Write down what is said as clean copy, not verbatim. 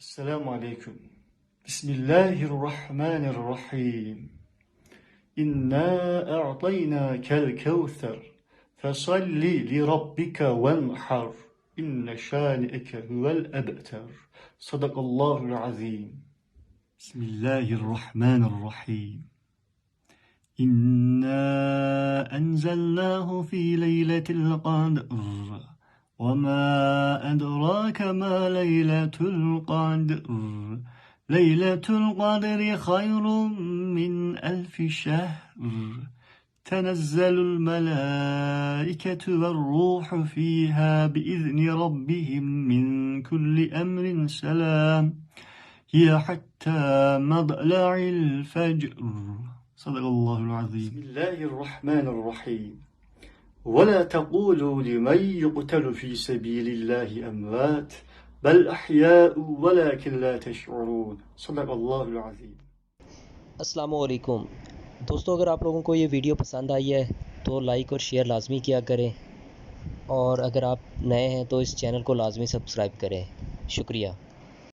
السلام عليكم. بسم الله الرحمن الرحيم. إنا أعطيناك الكوثر فصل لربك وانحر إن شانئك هو الأبتر. صدق الله العظيم. بسم الله الرحمن الرحيم. إنا أنزلناه في ليلة القدر وما أدراك ما ليلة القدر. ليلة القدر خير من 1000 شهر. تنزل الملائكة والروح فيها بإذن ربهم من كل أمر سلام هي حتى مطلع الفجر. صدق الله العظيم. بسم الله الرحمن الرحيم. ولا تقولوا لمن يقتل في سبيل الله أموات بل أحياء ولكن لا تشعرون. صدق الله العظيم. अस्सलाम वालेकुम दोस्तों, अगर आप लोगों को ये वीडियो पसंद आई है तो लाइक और शेयर लाजमी किया करें, और अगर आप नए हैं तो इस चैनल को लाजमी सब्सक्राइब करें। शुक्रिया।